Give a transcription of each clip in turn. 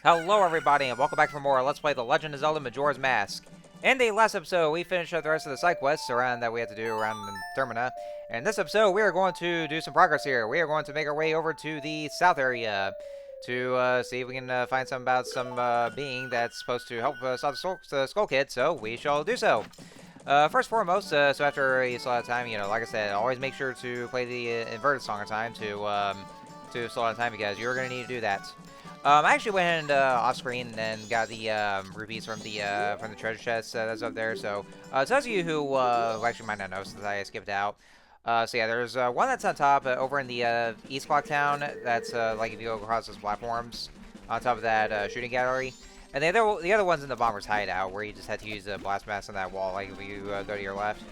Hello everybody and welcome back for more Let's Play The Legend of Zelda Majora's Mask. In the last episode, we finished up the rest of the side quests around that we had to do around Termina. And in this episode, we are going to do some progress here. We are going to make our way over to the south area to see if we can find some about some being that's supposed to help solve the Skull Kid, so we shall do so. First and foremost, so after you slow out time, like I said, always make sure to play the inverted song on time to slow out time because you're going to need to do that. I actually went off screen and got the rupees from the treasure chest that's up there. So to those of you who actually might not know since I skipped out. So yeah, there's one that's on top over in the East Clock Town. That's like if you go across those platforms on top of that shooting gallery. And the other one's in the bomber's hideout where you just had to use a blast mask on that wall, like if you go to your left.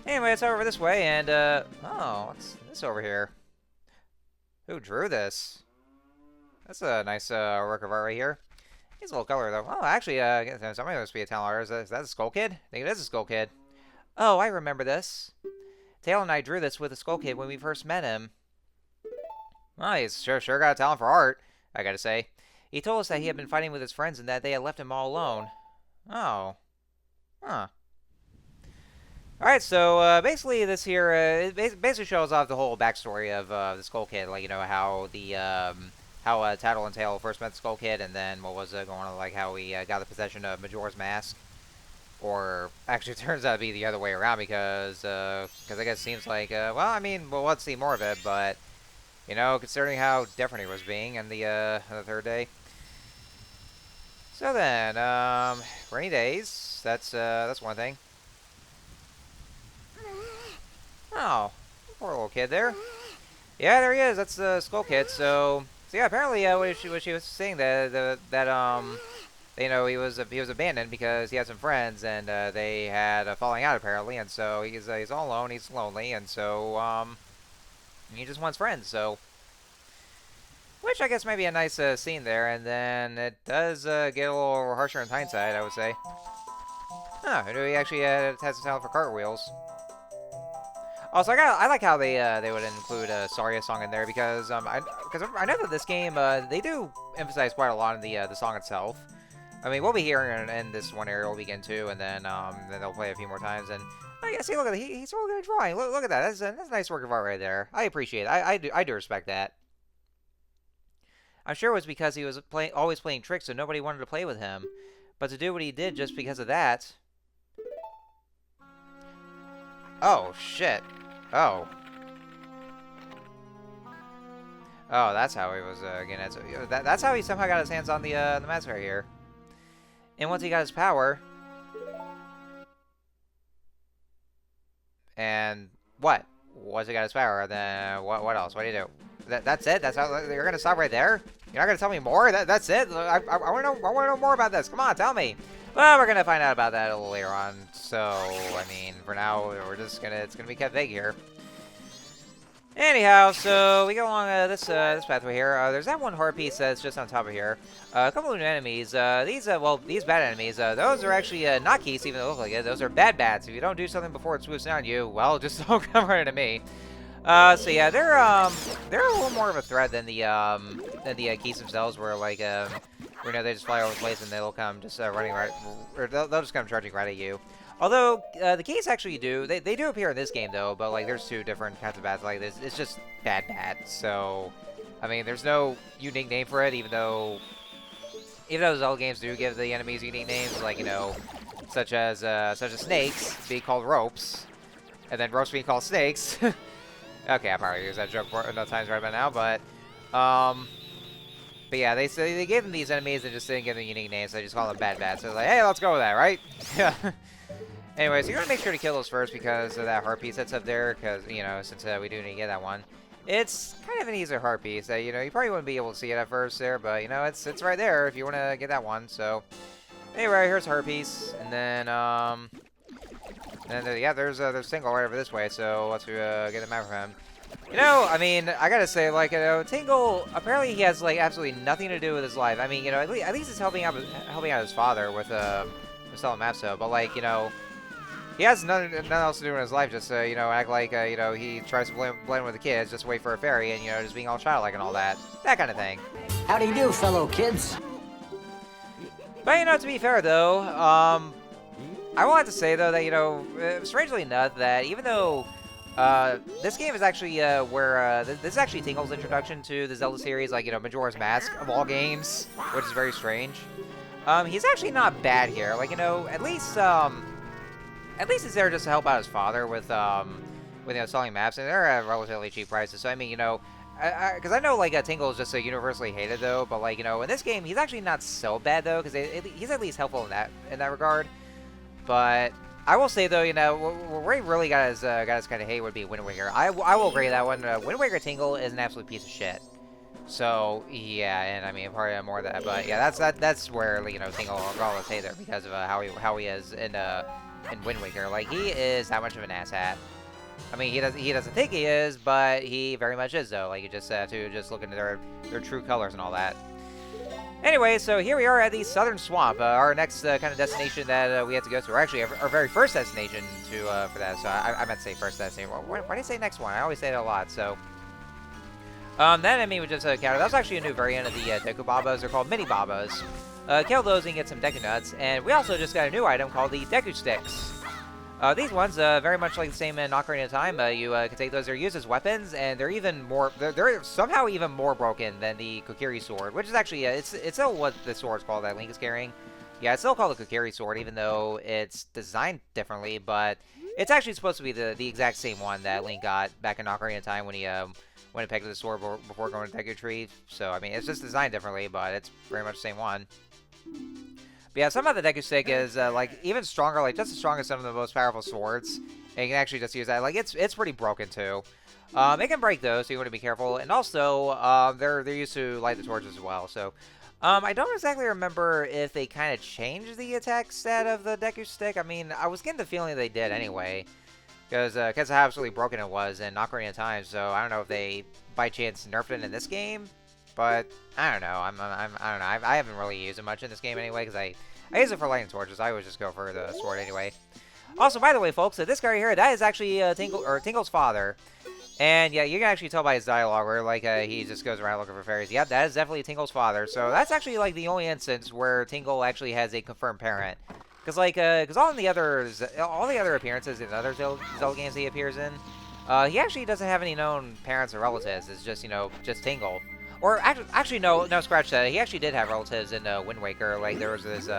Anyway, it's over this way, and oh, what's this over here? Who drew this? That's a nice work of art right here. He's a little color though. Oh, actually, somebody must be a talent artist. Is that a Skull Kid? I think it is a Skull Kid. Oh, I remember this. Tail and I drew this with a Skull Kid when we first met him. Oh, he's sure got a talent for art, I gotta say. He told us that he had been fighting with his friends and that they had left him all alone. Oh. Huh. Alright, so basically this here, it basically shows off the whole backstory of the Skull Kid. Like, how the, how Tattle and Tail first met the Skull Kid, and then what was going on, like how we got the possession of Majora's Mask. Or, actually, it turns out to be the other way around because I guess it seems like, well, I mean, we'll let's see more of it, but, considering how different he was being in the third day. So then, rainy days, that's one thing. Oh, poor little kid there. Yeah, there he is, that's the Skull Kid, so yeah, apparently, what she was saying that he was abandoned because he had some friends and they had a falling out apparently, and so he's all alone, he's lonely, and so he just wants friends. So, which I guess might be a nice scene there, and then it does get a little harsher in hindsight, I would say. Huh? He actually has a talent for cartwheels. Also, I like how they would include a Saria song in there because I know that this game they do emphasize quite a lot in the song itself. I mean, we'll be hearing in this one area we'll begin to, and then they'll play a few more times. And I guess, see, look at that, he's really good at drawing. Look at that, that's a nice work of art right there. I appreciate it. I do respect that. I'm sure it was because he was always playing tricks, so nobody wanted to play with him. But to do what he did just because of that. Oh shit. Oh. Oh, that's how he was getting it. So that's how he somehow got his hands on the mask right here. And once he got his power, and what? Once he got his power, then what else? What do you do? That's it. That's how you're gonna stop right there. You're not gonna tell me more. That's it. I want to know. I want to know more about this. Come on, tell me. Well, we're gonna find out about that a little later on. So, I mean, for now, it's gonna be kept vague here. Anyhow, so we go along this pathway here. There's that one heart piece that's just on top of here. A couple of new enemies. These bad enemies. Those are actually not keys, even though they look like it. Those are bad bats. If you don't do something before it swoops down on you, well, just don't come running to me. So yeah, they're a little more of a threat than the keys themselves, where like they just fly over the place and they'll come just running right, or they'll just come charging right at you. Although, the keys actually they do appear in this game, though, but, like, there's two different kinds of bats. Like, it's just bad. So, I mean, there's no unique name for it, even though Zelda games do give the enemies unique names, like, such as snakes being called ropes, and then ropes being called snakes. Okay, I probably used that joke enough times right by now, but yeah, they gave them these enemies and just didn't give them unique names, so they just call them bad bats. So, like, hey, let's go with that, right? Yeah. Anyway, so you gotta make sure to kill those first because of that heart piece that's up there, because, since we do need to get that one. It's kind of an easy heart piece that, you probably wouldn't be able to see it at first there, but, it's right there if you want to get that one, so. Anyway, here's a heart piece, and then, yeah, there's Tingle right over this way, so let's get the map from him. I mean, I gotta say, like, Tingle, apparently he has, like, absolutely nothing to do with his life. I mean, at least he's helping out his father with selling maps, but, like, he has nothing else to do in his life, just, act like, he tries to blend with the kids, just wait for a fairy, and, just being all childlike and all that. That kind of thing. Howdy do, fellow kids. But, you know, to be fair, though, I will have to say, though, that, you know, strangely enough, that even though this game is actually this is actually Tingle's introduction to the Zelda series, like, you know, Majora's Mask of all games, which is very strange. He's actually not bad here. Like, you know, at least he's there just to help out his father with you know, selling maps, and they're at relatively cheap prices. So, I mean, you know, because I know, like, Tingle is just so universally hated, though, but, like, you know, in this game, he's actually not so bad, though, because he's at least helpful in that regard. But I will say, though, you know, where he really got his kind of hate would be Wind Waker. I will agree that one. Wind Waker Tingle is an absolute piece of shit. So yeah, and I mean probably more of that, but yeah, that's where, you know, Tingle got all his hate there because of how he is in Wind Waker. Like, he is that much of an asshat. I mean, he doesn't think he is, but he very much is, though. Like, you just have to just look into their true colors and all that. Anyway, so here we are at the Southern Swamp, our next kind of destination that we have to go to, or actually our very first destination for that. So I meant to say first destination. Why did I say next one? I always say that a lot. So then, I mean, we just counted. That was actually a new variant of the Deku Babas. They're called Mini Babas. Kill those and get some Deku Nuts, and we also just got a new item called the Deku Sticks. These ones, very much like the same in Ocarina of Time, you can take those, they're used as weapons, and they're even more, they're somehow even more broken than the Kokiri Sword, which is actually, it's still what the sword's called that Link is carrying. Yeah, it's still called the Kokiri Sword, even though it's designed differently, but it's actually supposed to be the exact same one that Link got back in Ocarina of Time when he picked up the sword before going to Deku Tree. So, I mean, it's just designed differently, but it's very much the same one. But yeah, somehow the Deku Stick is, like, even stronger, like, just as strong as some of the most powerful swords. And you can actually just use that. Like, it's pretty broken, too. It can break, though, so you want to be careful. And also, they're used to light the torches as well. So, I don't exactly remember if they kind of changed the attack stat of the Deku Stick. I mean, I was getting the feeling they did anyway. Because of how absolutely broken it was in Ocarina of Time. So, I don't know if they, by chance, nerfed it in this game. But I don't know. I don't know. I haven't really used it much in this game anyway, because I use it for lighting torches. I always just go for the sword anyway. Also, by the way, folks, this guy right here, that is actually Tingle's father. And yeah, you can actually tell by his dialogue where, like, he just goes around looking for fairies. Yep, that is definitely Tingle's father. So that's actually, like, the only instance where Tingle actually has a confirmed parent. Because, like, all the other appearances in other Zelda games he appears in, he actually doesn't have any known parents or relatives. It's just, you know, just Tingle. Or actually, no, scratch that. He actually did have relatives in Wind Waker. Like, there was his,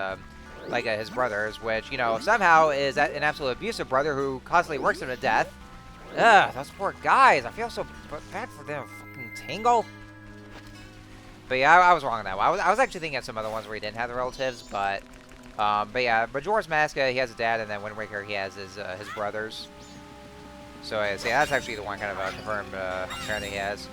his brothers, which, you know, somehow is an absolute abusive brother who constantly works him to death. Ugh, those poor guys. I feel so bad for them. Fucking Tingle. But yeah, I was wrong on that one. I was actually thinking of some other ones where he didn't have the relatives, but yeah, Majora's Mask, he has a dad, and then Wind Waker, he has his brothers. So yeah, that's actually the one kind of confirmed parent that he has.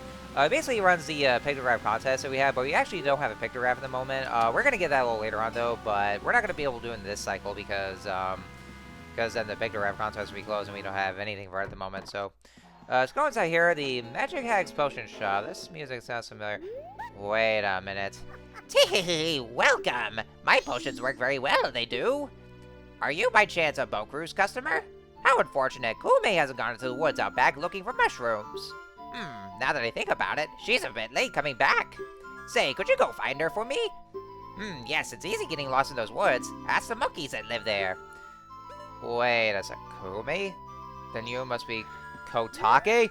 Basically, he runs the pictograph contest that we have, but we actually don't have a pictograph at the moment. We're going to get that a little later on, though, but we're not going to be able to do it in this cycle because then the pictograph contest will be closed and we don't have anything for it at the moment. So, let's go inside here, the Magic Hag's Potion Shop. This music sounds familiar. Wait a minute. Tee, welcome! My potions work very well, they do. Are you by chance a boat cruise customer? How unfortunate, Kume hasn't gone into the woods out back looking for mushrooms. Now that I think about it, she's a bit late coming back. Say, could you go find her for me? Yes, it's easy getting lost in those woods. Ask the monkeys that live there. Wait a sec, Kume? Then you must be Kotake?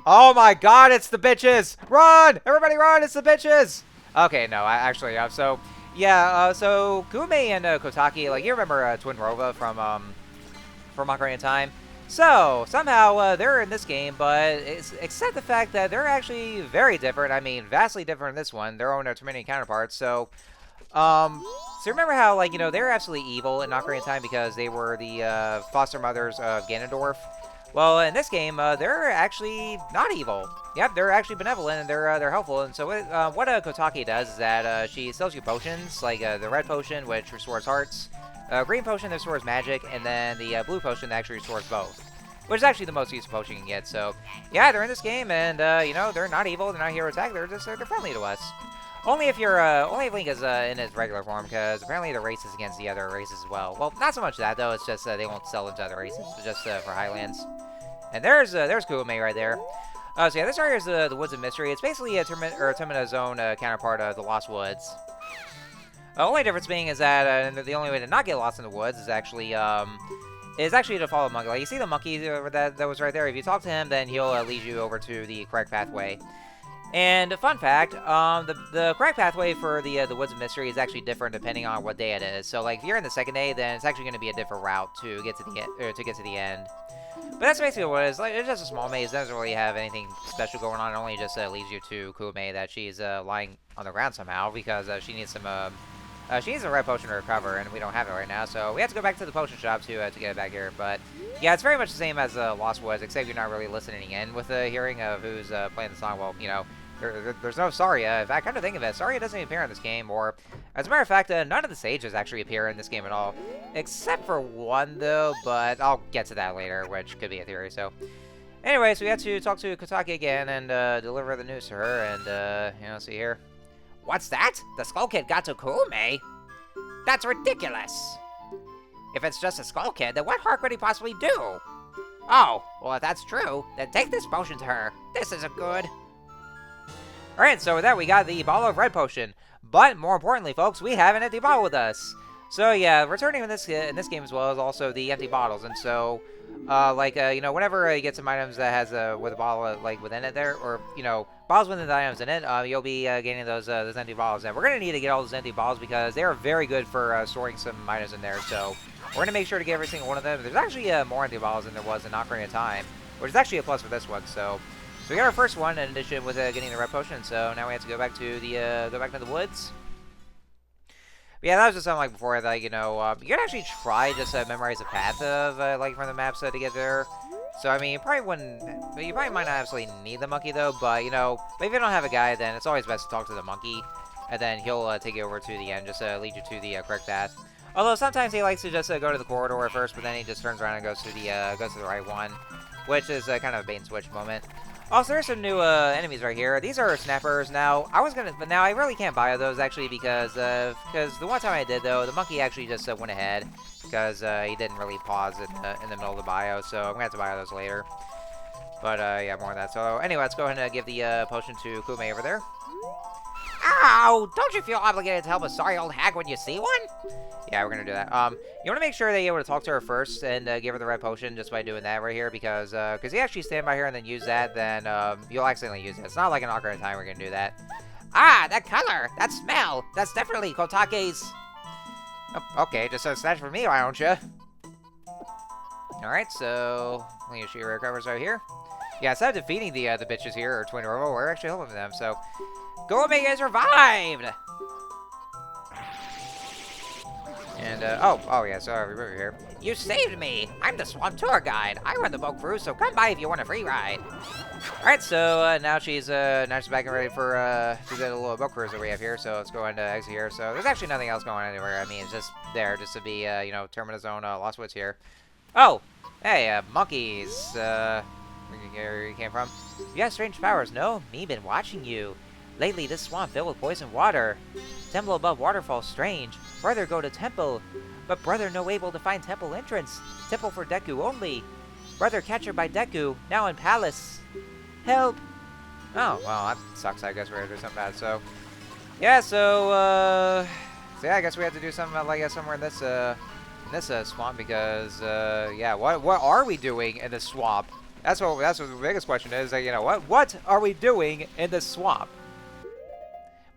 Oh my god, it's the bitches! Run! Everybody run, it's the bitches! Okay, no, so Kume and Kotake, like, you remember Twin Rova from Ocarina of Time? So, somehow, they're in this game, but except the fact that they're actually very different. I mean, vastly different in this one. Their own Terminian counterparts. So remember how, like, you know, they're absolutely evil in Ocarina of Time because they were the foster mothers of Ganondorf? Well, in this game, they're actually not evil. Yep, they're actually benevolent, and they're helpful. And so what Kotake does is that she sells you potions, like the red potion, which restores hearts, green potion that restores magic, and then the blue potion that actually restores both, which is actually the most useful potion you can get. So, yeah, they're in this game, and, you know, they're not evil, they're not hero attack, they're friendly to us. Only if Link is in his regular form, because apparently the race is against the other races as well. Well, not so much that, though, it's just they won't sell them to other races, but just for Highlands. And there's Kume right there. So yeah, this area is the Woods of Mystery. It's basically Termina's own counterpart of the Lost Woods. The only difference being is that the only way to not get lost in the woods is actually to follow the monkey. Like, you see the monkey that was right there. If you talk to him, then he'll lead you over to the correct pathway. And fun fact, the correct pathway for the Woods of Mystery is actually different depending on what day it is. So, like, if you're in the second day, then it's actually going to be a different route to get to the end. But that's basically what it is. Like, it's just a small maze. It doesn't really have anything special going on. It only just leads you to Kume, that she's lying on the ground somehow because she needs some she needs a red potion to recover, and we don't have it right now. So we have to go back to the potion shop to get it back here. But yeah, it's very much the same as Lost Woods, except you're not really listening in with the hearing of who's playing the song. Well, you know, there's no Saria. If I kind of think of it, Saria doesn't appear in this game, or as a matter of fact, none of the sages actually appear in this game at all, except for one though. But I'll get to that later, which could be a theory. So anyway, so we had to talk to Kotake again and deliver the news to her, and you know, see here. What's that? The Skull Kid got to Kume? That's ridiculous. If it's just a Skull Kid, then what harm could he possibly do? Oh, well, if that's true, then take this potion to her. This isn't good. Alright, so with that, we got the bottle of red potion. But more importantly, folks, we have an empty bottle with us. So yeah, returning in this game as well as also the empty bottles. And so, you know, whenever you get some items that has with a bottle like within it there, or you know, bottles with the items in it, you'll be getting those empty bottles. And we're gonna need to get all those empty bottles because they are very good for storing some items in there. So we're gonna make sure to get every single one of them. There's actually more empty bottles than there was in Ocarina of Time, which is actually a plus for this one. So we got our first one in addition with getting the red potion. So now we have to go back to the woods. But yeah, that was just something like before, like, you know, you can actually try just memorize the path of, like, from the maps to get there. So, I mean, you probably might not absolutely need the monkey, though, but, you know, but if you don't have a guide, then it's always best to talk to the monkey, and then he'll take you over to the end, just lead you to the correct path. Although, sometimes he likes to just go to the corridor at first, but then he just turns around and goes to the right one, which is kind of a bait and switch moment. Also, there's some new enemies right here. These are snappers. Now, but now I really can't buy those actually because the one time I did though, the monkey actually just went ahead because he didn't really pause in the middle of the bio. So I'm gonna have to buy those later. But yeah, more of that. So anyway, let's go ahead and give the potion to Kume over there. Ow! Don't you feel obligated to help a sorry old hag when you see one? Yeah, we're gonna do that. You want to make sure that you're able to talk to her first and give her the red potion just by doing that right here because you actually stand by here and then use that, then you'll accidentally use it. It's not like an Ocarina of Time we're gonna do that. Ah, that color, that smell, that's definitely Kotake's. Oh, okay, just snatch for me, why don't you? Alright, so she recovers right here. Yeah, instead of defeating the bitches here, or Twin Robo, we're actually helping them, so Kume is revived! And, oh yeah, sorry, we're here. You saved me! I'm the Swamp Tour Guide. I run the boat cruise, so come by if you want a free ride. Alright, so now she's back and ready for to get a little boat cruise that we have here, so let's go ahead and exit here. So there's actually nothing else going on anywhere. I mean, it's just there just to be, you know, Terminus Zone Lost Woods here. Oh! Hey, monkeys! Where you came from? You have strange powers, no? Me been watching you. Lately, this swamp filled with poison water. Temple above waterfall, strange. Brother go to temple. But brother no able to find temple entrance. Temple for Deku only. Brother captured by Deku, now in palace. Help! Oh, well, that sucks. I guess we're gonna do something bad. So, yeah, so yeah, I guess we have to do something like somewhere in this swamp because, yeah, what are we doing in the swamp? That's what the biggest question is. Like, you know, what are we doing in the swamp?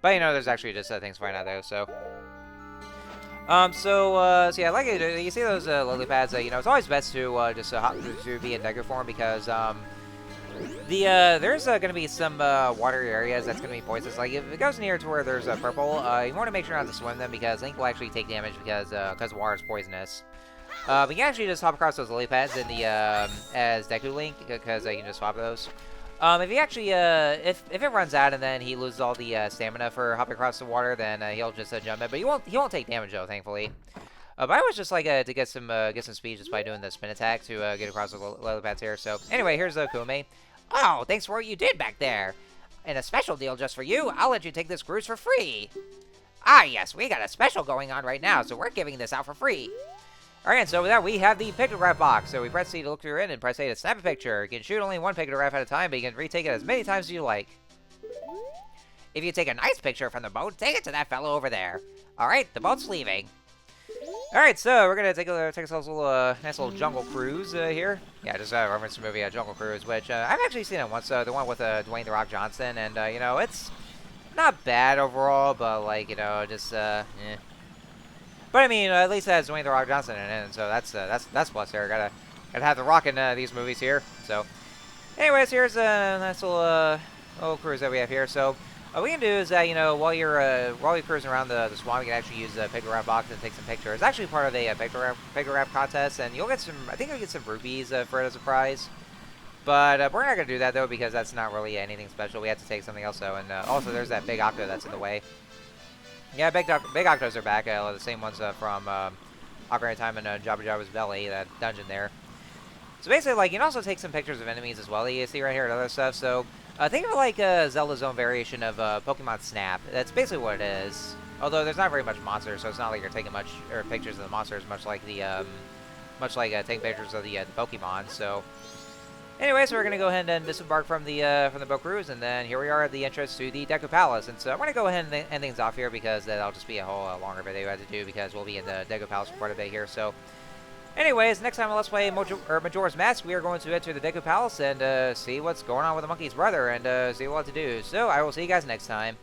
But you know, there's actually just things to find out though. So, so yeah, like you see those lily pads. You know, it's always best to just to be in Deku form because there's gonna be some watery areas that's gonna be poisonous. Like if it goes near to where there's purple, you want to make sure not to swim them because Link will actually take damage because water is poisonous. But you can actually just hop across those lily pads in the as Deku Link because you can just swap those. If he actually, if it runs out and then he loses all the stamina for hopping across the water, then he'll just jump it. But he won't take damage though, thankfully. But I was just like to get some speed just by doing the spin attack to get across the lily pads here. So anyway, here's Kume. Oh, thanks for what you did back there. And a special deal just for you, I'll let you take this cruise for free. Ah, yes, we got a special going on right now, so we're giving this out for free. Alright, so with that, we have the pictograph box. So we press C to look through it, and press A to snap a picture. You can shoot only one pictograph at a time, but you can retake it as many times as you like. If you take a nice picture from the boat, take it to that fellow over there. Alright, the boat's leaving. Alright, so we're gonna take ourselves a little, nice little jungle cruise here. Yeah, just reference the movie Jungle Cruise, which I've actually seen it once, the one with Dwayne The Rock Johnson, and, you know, it's not bad overall, but, like, you know, just, eh. But, I mean, at least it has Dwayne The Rock Johnson in it, and so that's plus there. Gotta have The Rock in these movies here, so. Anyways, here's a nice little cruise that we have here, so. What we can do is that, you know, while you're cruising around the swamp, you can actually use the pictograph box and take some pictures. It's actually part of a pictograph contest, and you'll get some, I think you'll get some rupees for it as a prize. But we're not going to do that, though, because that's not really anything special. We have to take something else, though, and also there's that big octo that's in the way. Yeah, big octos are back, the same ones from Ocarina of Time and Jabba Jabba's Belly, that dungeon there. So basically, like, you can also take some pictures of enemies as well that you see right here and other stuff, so. Think of it like Zelda's own variation of Pokemon Snap. That's basically what it is. Although there's not very much monsters, so it's not like you're taking pictures of the monsters, much like taking pictures of the Pokemon. So, anyway, so we're gonna go ahead and disembark from the boat cruise, and then here we are at the entrance to the Deku Palace. And so I'm gonna go ahead and end things off here because that'll just be a whole longer video I have to do because we'll be in the Deku Palace for quite a bit here. So. Anyways, next time on Let's Play Majora's Mask, we are going to enter the Deku Palace and see what's going on with the monkey's brother and see what to do. So, I will see you guys next time.